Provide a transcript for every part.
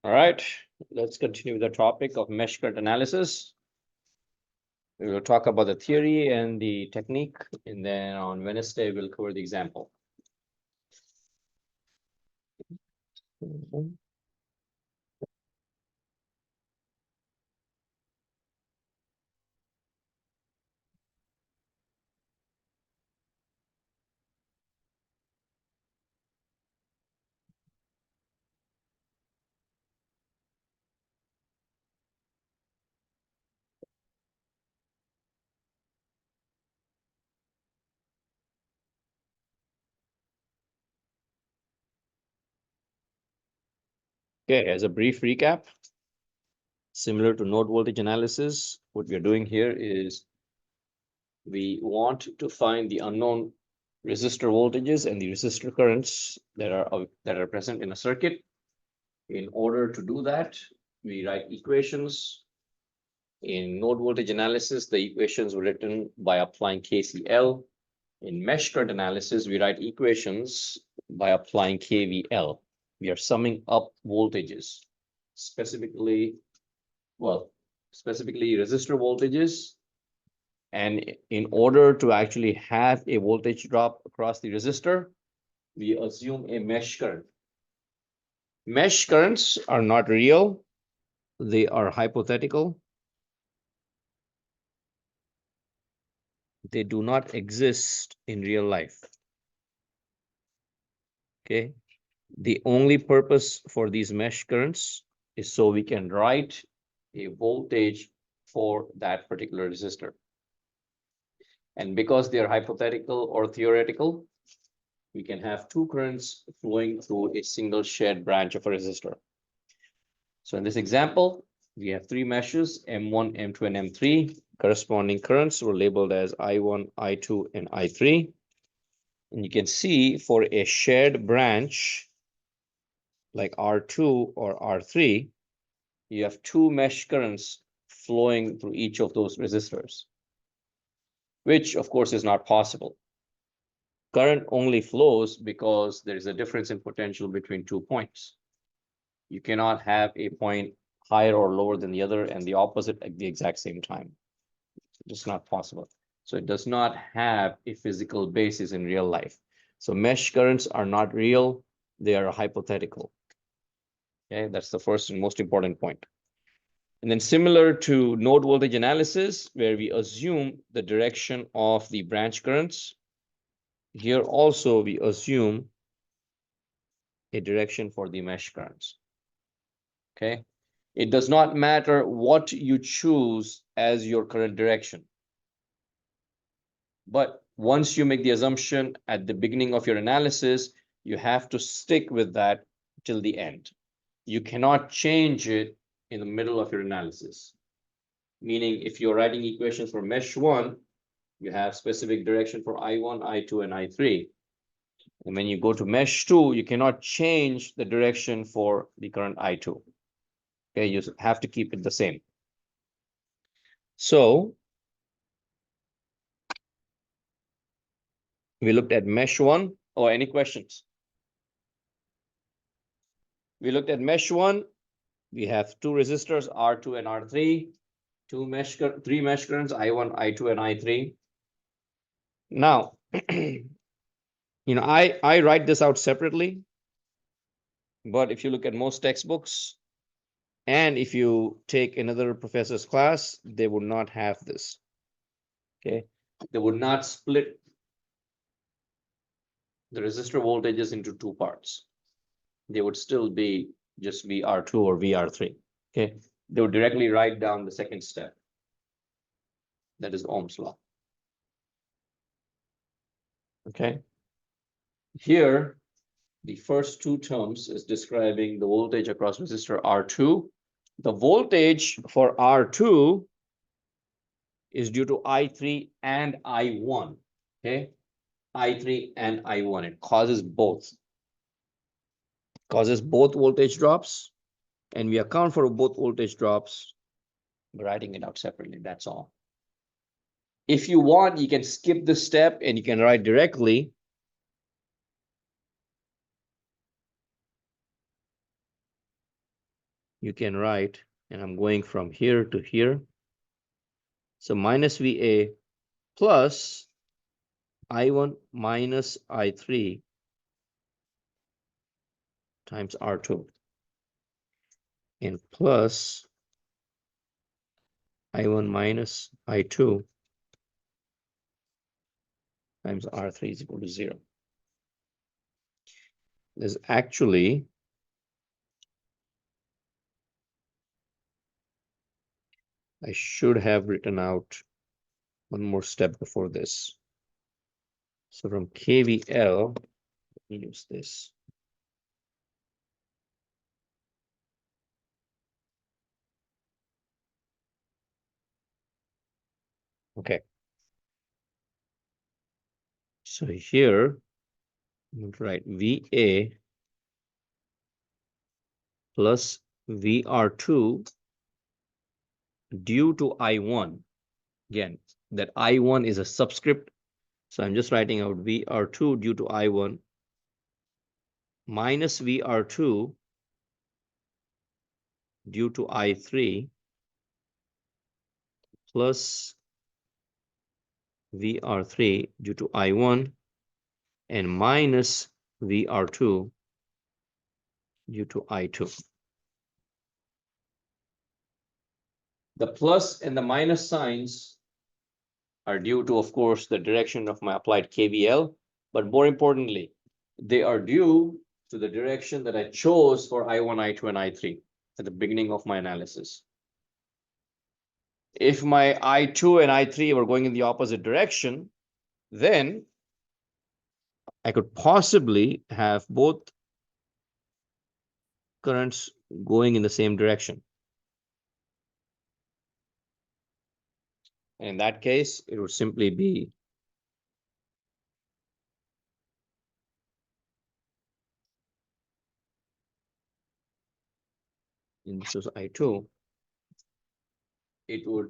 All right, let's continue with the topic of mesh current analysis. We will talk about the theory and the technique, and then on Wednesday, we'll cover the example. Okay, as a brief recap, similar to node voltage analysis, what we are doing here is we want to find the unknown resistor voltages and the resistor currents that are present in a circuit. In order to do that, we write equations. In node voltage analysis, the equations were written by applying KCL. In mesh current analysis, we write equations by applying KVL. We are summing up voltages, specifically resistor voltages. And in order to actually have a voltage drop across the resistor, we assume a mesh current. Mesh currents are not real. They are hypothetical. They do not exist in real life. Okay. The only purpose for these mesh currents is so we can write a voltage for that particular resistor. And because they are hypothetical or theoretical, we can have two currents flowing through a single shared branch of a resistor. So in this example, we have three meshes, M1, M2, and M3. Corresponding currents were labeled as I1, I2, and I3. And you can see for a shared branch like R2 or R3, you have two mesh currents flowing through each of those resistors, which of course is not possible. Current only flows because there is a difference in potential between 2 points. You cannot have a point higher or lower than the other and the opposite at the exact same time. It's just not possible. So it does not have a physical basis in real life. So mesh currents are not real, they are hypothetical. Okay, that's the first and most important point. And then similar to node voltage analysis, where we assume the direction of the branch currents, here also we assume a direction for the mesh currents. Okay, it does not matter what you choose as your current direction. But once you make the assumption at the beginning of your analysis, you have to stick with that till the end. You cannot change it in the middle of your analysis. Meaning, if you're writing equations for mesh 1, you have specific direction for I1, I2, and I3. And when you go to mesh 2, you cannot change the direction for the current I2. Okay, you have to keep it the same. So we looked at mesh 1. Or any questions? We looked at mesh 1. We have two resistors, R2 and R3. Three mesh currents, I1, I2, and I3. Now, I write this out separately. But if you look at most textbooks, and if you take another professor's class, they would not have this. Okay, they would not split the resistor voltages into two parts. They would still be just VR2 or VR3. Okay, they would directly write down the second step. That is Ohm's law. Okay, here the first two terms is describing the voltage across resistor R2. The voltage for R2 is due to I3 and I1. Okay, I3 and I1. It causes both. Causes both voltage drops, and we account for both voltage drops by writing it out separately. That's all. If you want, you can skip this step and you can write directly. you can write, and I'm going from here to here. So minus VA plus I1 minus I3 times R2 and plus I1 minus I2 times R3 is equal to 0. There's actually I should have written out one more step before this. So from KVL, let me use this. Okay. So here, I'm going to write VA plus VR2 due to I1. Again, that I1 is a subscript. So I'm just writing out VR2 due to I1 minus VR2 due to I3 plus VR3 due to I1 and minus VR2 due to I2. The plus and the minus signs are due to, of course, the direction of my applied KVL, but more importantly, they are due to the direction that I chose for I1, I2, and I3 at the beginning of my analysis. If my I2 and I3 were going in the opposite direction, then I could possibly have both currents going in the same direction. And in that case, it would simply be and this is I2, it would,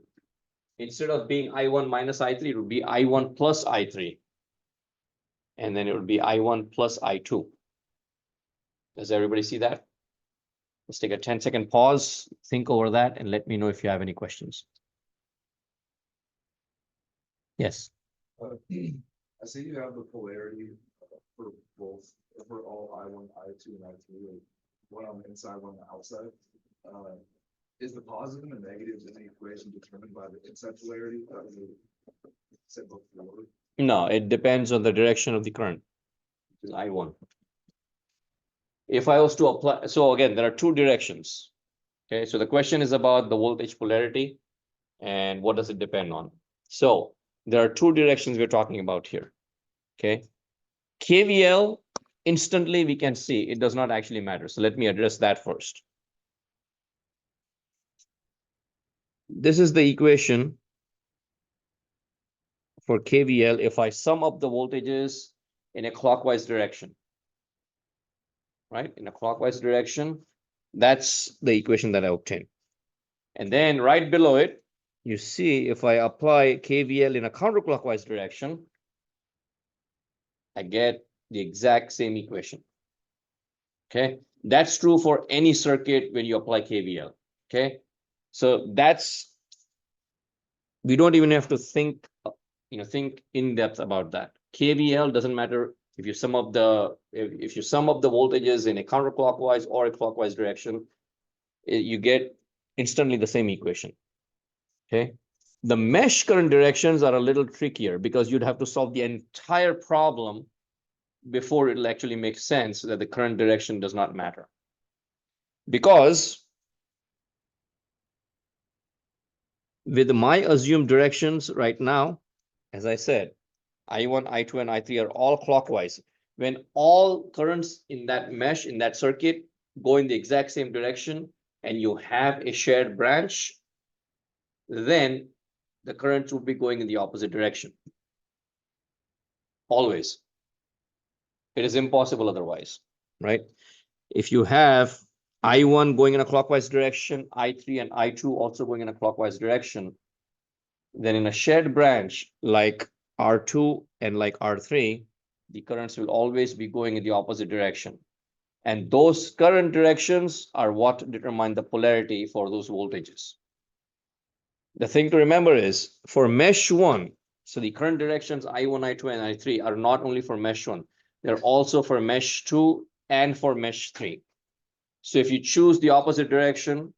instead of being I1 minus I3, it would be I1 plus I3. And then it would be I1 plus I2. Does everybody see that? Let's take a 10-second pause, think over that, and let me know if you have any questions. Yes. I see you have the polarity for both, for all I1, I2, and I3, one on the inside, one on the outside. Is the positive and the negatives in the equation determined by the inside polarity? Said before. No, it depends on the direction of the current, which is I1. If I was to apply, so again, there are two directions. Okay, so the question is about the voltage polarity and what does it depend on? So there are two directions we're talking about here. Okay, KVL, instantly we can see it does not actually matter. So let me address that first. This is the equation for KVL if I sum up the voltages in a clockwise direction. Right, in a clockwise direction, that's the equation that I obtained. And then right below it, you see if I apply KVL in a counterclockwise direction, I get the exact same equation. Okay, that's true for any circuit when you apply KVL. Okay, so that's, we don't even have to think, think in depth about that. KVL doesn't matter if you sum up the voltages in a counterclockwise or a clockwise direction, you get instantly the same equation. Okay, the mesh current directions are a little trickier because you'd have to solve the entire problem before it'll actually make sense that the current direction does not matter. Because with my assumed directions right now, as I said, I1, I2, and I3 are all clockwise. When all currents in that mesh, in that circuit, go in the exact same direction, and you have a shared branch, then the currents will be going in the opposite direction. Always. It is impossible otherwise, right? If you have I1 going in a clockwise direction, I3 and I2 also going in a clockwise direction, then in a shared branch like R2 and like R3, the currents will always be going in the opposite direction. And those current directions are what determine the polarity for those voltages. The thing to remember is for mesh one, so the current directions I1, I2, and I3 are not only for mesh one, they're also for mesh two and for mesh three. So if you choose the opposite direction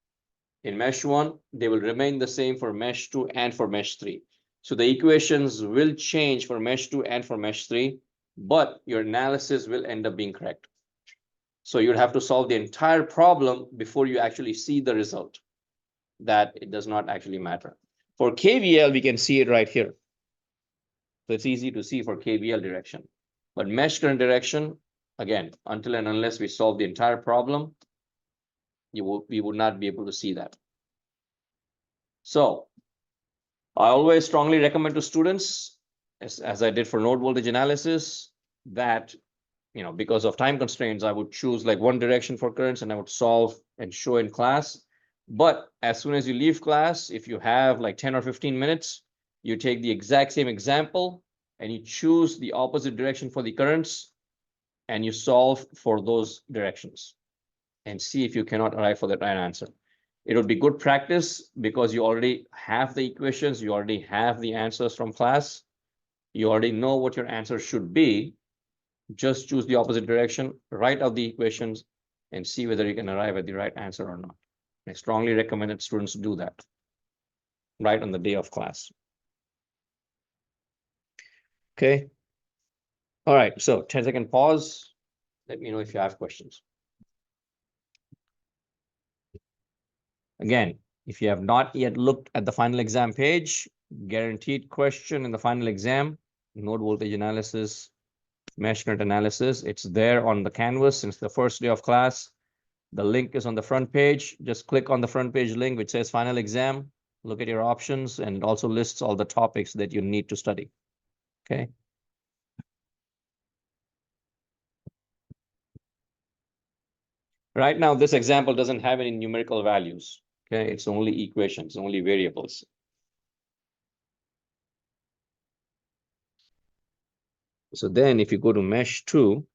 in mesh one, they will remain the same for mesh two and for mesh three. So the equations will change for mesh two and for mesh three, but your analysis will end up being correct. So you'd have to solve the entire problem before you actually see the result. That it does not actually matter. For KVL, we can see it right here. So it's easy to see for KVL direction. But mesh current direction, again, until and unless we solve the entire problem, we would not be able to see that. So I always strongly recommend to students, as I did for node voltage analysis, that because of time constraints, I would choose like one direction for currents and I would solve and show in class. But as soon as you leave class, if you have like 10 or 15 minutes, you take the exact same example and you choose the opposite direction for the currents and you solve for those directions and see if you cannot arrive for the right answer. It would be good practice because you already have the equations, you already have the answers from class, you already know what your answer should be. Just choose the opposite direction, write out the equations, and see whether you can arrive at the right answer or not. I strongly recommend that students do that right on the day of class. Okay. All right. So 10-second pause. Let me know if you have questions. Again, if you have not yet looked at the final exam page, guaranteed question in the final exam, node voltage analysis, mesh current analysis. It's there on the canvas since the first day of class. The link is on the front page. Just click on the front page link, which says final exam. Look at your options, and it also lists all the topics that you need to study. Okay. Right now, this example doesn't have any numerical values. Okay, it's only equations, only variables. So then if you go to mesh two,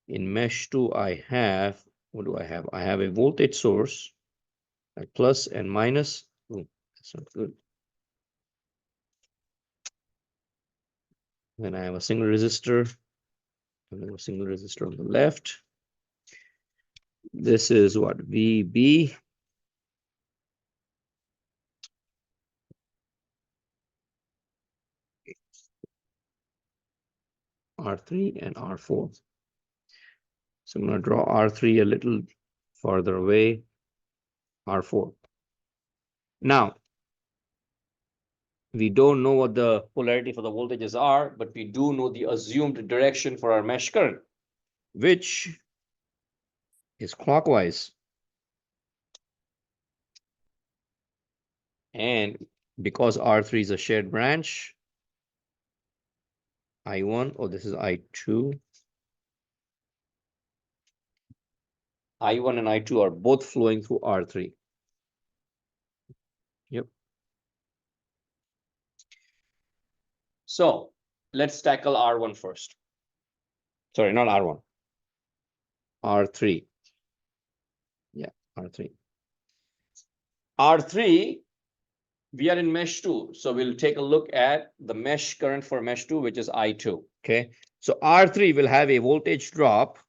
in mesh two, I have, what do I have? I have a voltage source, like plus and minus. Oh, that's not good. Then I have a single resistor, and then a single resistor on the left. This is what, VB. R3 and R4. So I'm going to draw R3 a little farther away, R4. Now, we don't know what the polarity for the voltages are, but we do know the assumed direction for our mesh current, which is clockwise. And because R3 is a shared branch, I1, oh, this is I2. I1 and I2 are both flowing through R3. Yep. So let's tackle R1 first. Sorry, not R1. R3. Yeah, R3. R3, we are in mesh 2. So we'll take a look at the mesh current for mesh 2, which is I2. Okay. So R3 will have a voltage drop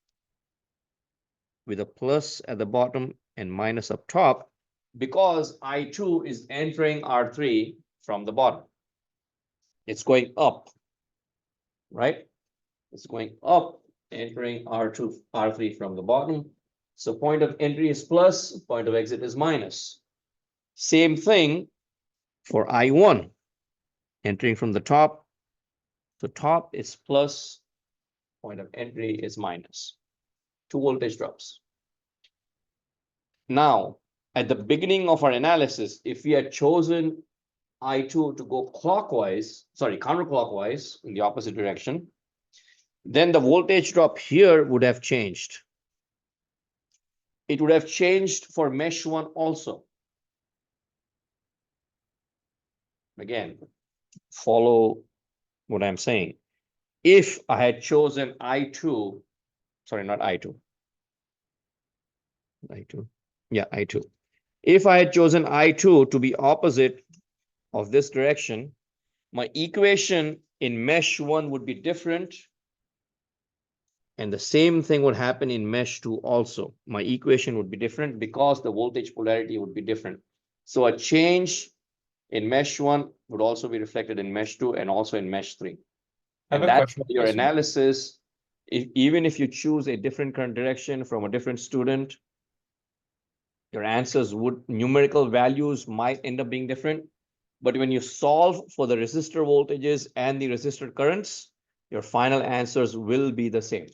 with a plus at the bottom and minus up top because I2 is entering R3 from the bottom. It's going up, right? It's going up, entering R2, R3 from the bottom. So point of entry is plus, point of exit is minus. Same thing for I1, entering from the top. The top is plus, point of entry is minus. 2 voltage drops. Now, at the beginning of our analysis, if we had chosen I2 to go counterclockwise in the opposite direction, then the voltage drop here would have changed. It would have changed for mesh 1 also. Again, follow what I'm saying. if I had chosen I2, sorry, not I2. I2. Yeah, I2. If I had chosen I2 to be opposite of this direction, my equation in mesh 1 would be different. And the same thing would happen in mesh 2 also. My equation would be different because the voltage polarity would be different. So a change in mesh 1 would also be reflected in mesh 2 and also in mesh 3. I have And a that's question, your Professor. analysis. Even if you choose a different current direction from a different student, your answers would, numerical values might end up being different. But when you solve for the resistor voltages and the resistor currents, your final answers will be the same.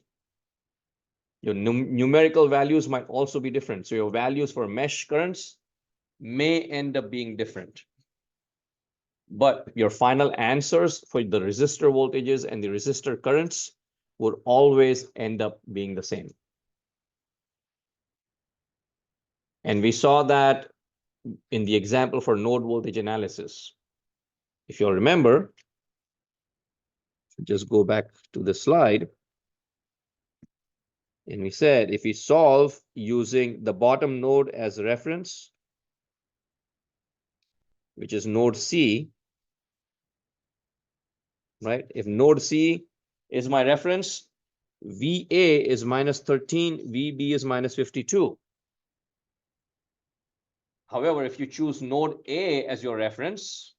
Your numerical values might also be different. So your values for mesh currents may end up being different. But your final answers for the resistor voltages and the resistor currents would always end up being the same. And we saw that in the example for node voltage analysis. If you'll remember, just go back to the slide. And we said, if we solve using the bottom node as a reference, which is node C, right? If node C is my reference, VA is minus 13, VB is minus 52. However, if you choose node A as your reference,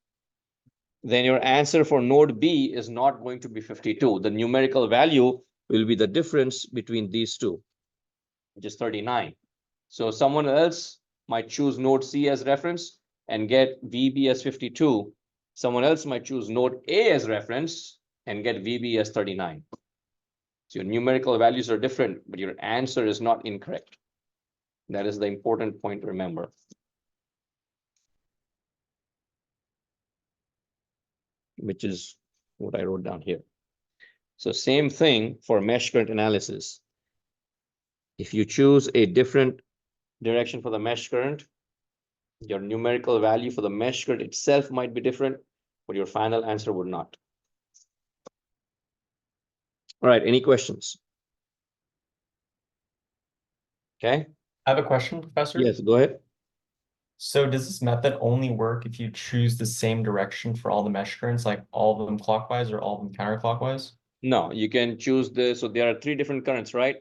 then your answer for node B is not going to be 52. The numerical value will be the difference between these two, which is 39. So someone else might choose node C as reference and get VB as 52. Someone else might choose node A as reference and get VB as 39. So your numerical values are different, but your answer is not incorrect. That is the important point to remember. Which is what I wrote down here. So same thing for mesh current analysis. If you choose a different direction for the mesh current, your numerical value for the mesh current itself might be different, but your final answer would not. All right, any questions? Okay. I have a question, Professor. Yes, go ahead. So does this method only work if you choose the same direction for all the mesh currents, like all of them clockwise or all of them counterclockwise? No, you can choose this. So there are 3 different currents, right?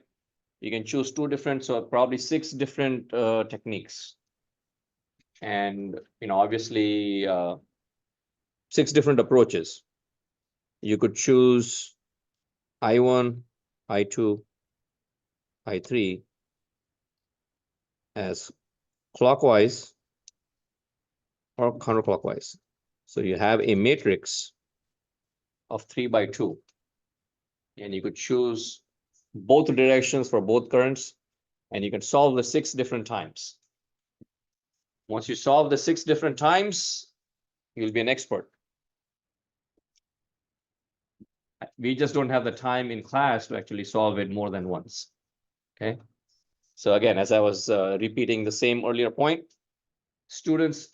You can choose 2 different, so probably 6 different techniques. And, obviously 6 different approaches. You could choose I1, I2, I3 as clockwise or counterclockwise. So you have a matrix of 3 by 2. And you could choose both directions for both currents, and you can solve the 6 different times. Once you solve the 6 different times, you'll be an expert. We just don't have the time in class to actually solve it more than once. Okay. So again, as I was repeating the same earlier point, students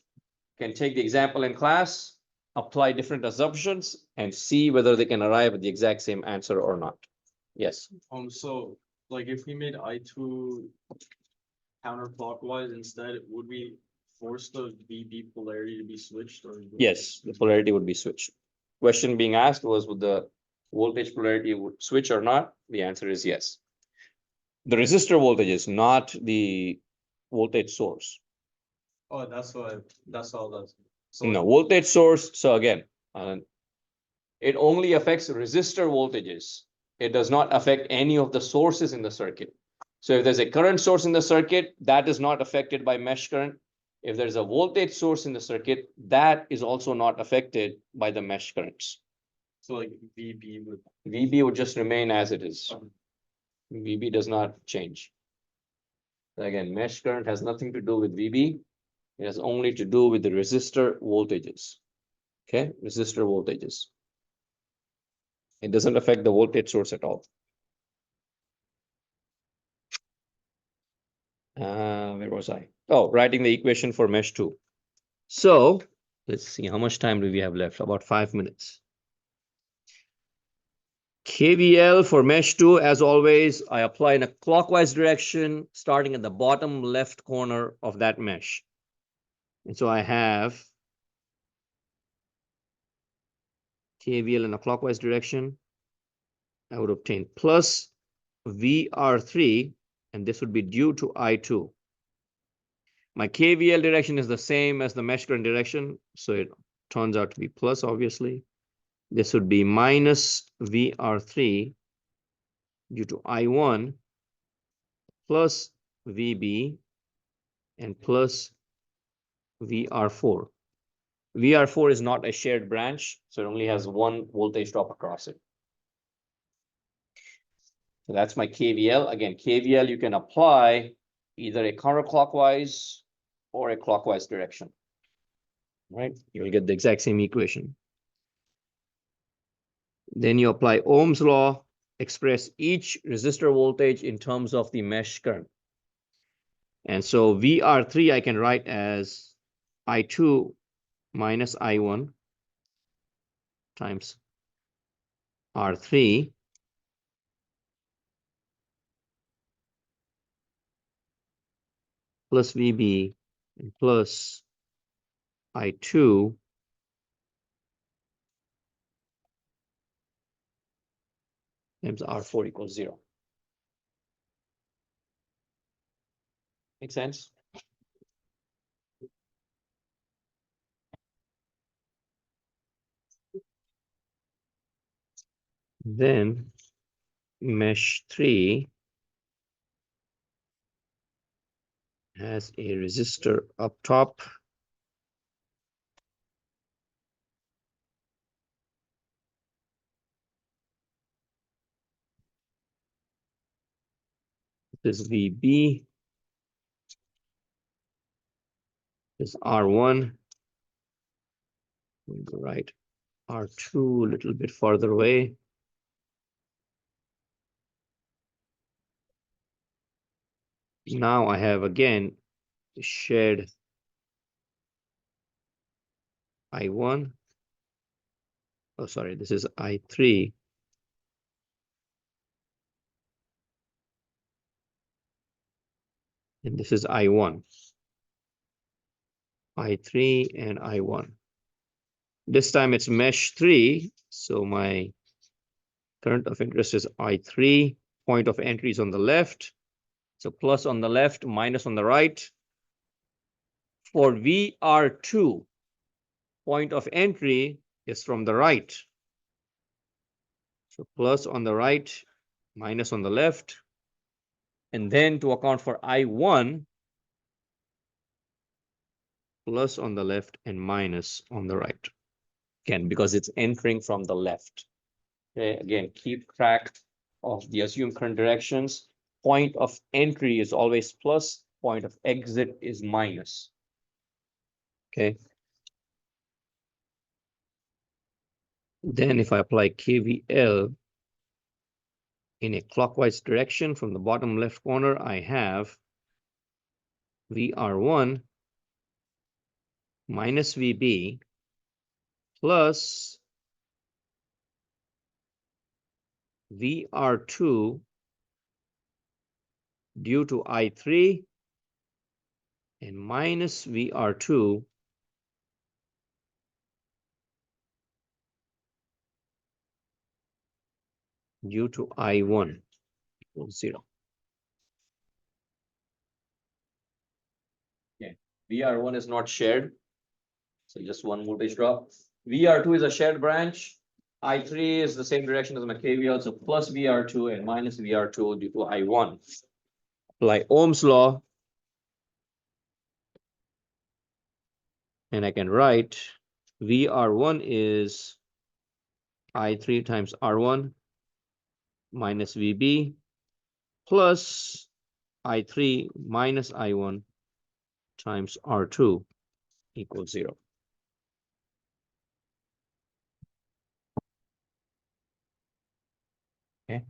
can take the example in class, apply different assumptions, and see whether they can arrive at the exact same answer or not. Yes. So like if we made I2 counterclockwise instead, would we force the VB polarity to be switched or? Yes, the polarity would be switched. Question being asked was, would the voltage polarity would switch or not? The answer is yes. The resistor voltage is not the voltage source. Oh, that's all that's. No, voltage source. So again, it only affects resistor voltages. It does not affect any of the sources in the circuit. So if there's a current source in the circuit, that is not affected by mesh current. If there's a voltage source in the circuit, that is also not affected by the mesh currents. So like VB would. VB would just remain as it is. VB does not change. Again, mesh current has nothing to do with VB. It has only to do with the resistor voltages. Okay, resistor voltages. It doesn't affect the voltage source at all. Where was I? Oh, writing the equation for mesh 2. So let's see, how much time do we have left? About 5 minutes. KVL for mesh 2, as always, I apply in a clockwise direction, starting at the bottom left corner of that mesh. And so I have KVL in a clockwise direction. I would obtain plus VR3, and this would be due to I2. My KVL direction is the same as the mesh current direction, so it turns out to be plus, obviously. This would be minus VR3 due to I1 plus VB and plus VR4. VR4 is not a shared branch, so it only has one voltage drop across it. So that's my KVL. Again, KVL you can apply either a counterclockwise or a clockwise direction. Right? You'll get the exact same equation. Then you apply Ohm's law, express each resistor voltage in terms of the mesh current. And so VR3 I can write as I2 minus I1 times R3 plus VB and plus I2 times R4 equals 0. Make sense? Then mesh 3 has a resistor up top. This is VB. This is R1. We'll go right. R2 a little bit farther away. Now I have again shared I1. Oh, sorry, this is I3. And this is I1. I3 and I1. This time it's mesh 3. So my current of interest is I3. Point of entry is on the left. So plus on the left, minus on the right. For VR2, point of entry is from the right. So plus on the right, minus on the left. And then to account for I1, plus on the left and minus on the right. Again, because it's entering from the left. Okay, again, keep track of the assumed current directions. Point of entry is always plus, point of exit is minus. Okay. Then if I apply KVL in a clockwise direction from the bottom left corner, I have VR1 minus VB plus VR2 due to I3 and minus VR2 due to I1 equals 0. Okay, VR1 is not shared, so just one voltage drop. VR2 is a shared branch. I3 is the same direction as my KVL, so plus VR2 and minus VR2 due to I1. Apply Ohm's law, and I can write VR1 is I3 times R1 minus VB plus I3 minus I1 times R2 equals 0. Okay.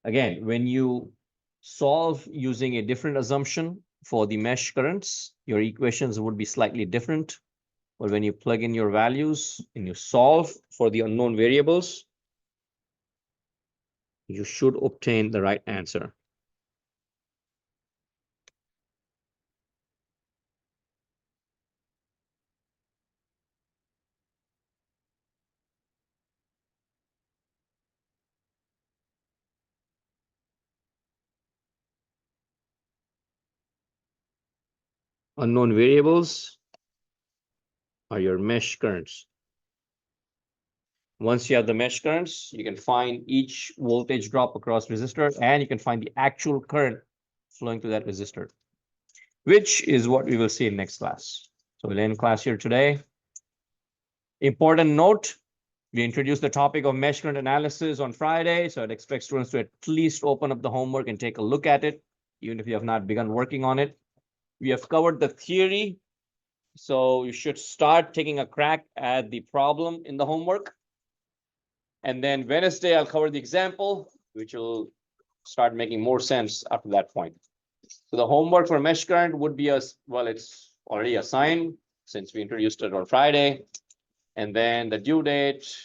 Again, when you solve using a different assumption for the mesh currents, your equations would be slightly different. But when you plug in your values and you solve for the unknown variables, you should obtain the right answer. Unknown variables are your mesh currents. Once you have the mesh currents, you can find each voltage drop across resistor, and you can find the actual current flowing through that resistor, which is what we will see in next class. So we'll end class here today. Important note, we introduced the topic of mesh current analysis on Friday, so I'd expect students to at least open up the homework and take a look at it, even if you have not begun working on it. We have covered the theory, so you should start taking a crack at the problem in the homework. And then Wednesday, I'll cover the example, which will start making more sense after that point. So the homework for mesh current would be well, it's already assigned since we introduced it on Friday. And then the due date,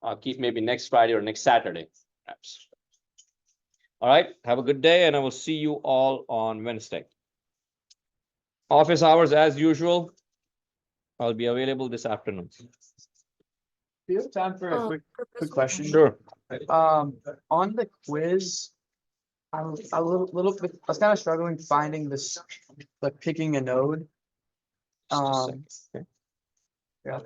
I'll keep maybe next Friday or next Saturday, perhaps. All right, have a good day, and I will see you all on Wednesday. Office hours as usual. I'll be available this afternoon. Do you have time for a quick question? Sure. On the quiz, I'm a little bit, I was kind of struggling finding this, like picking a node. Just a second, okay. Yeah.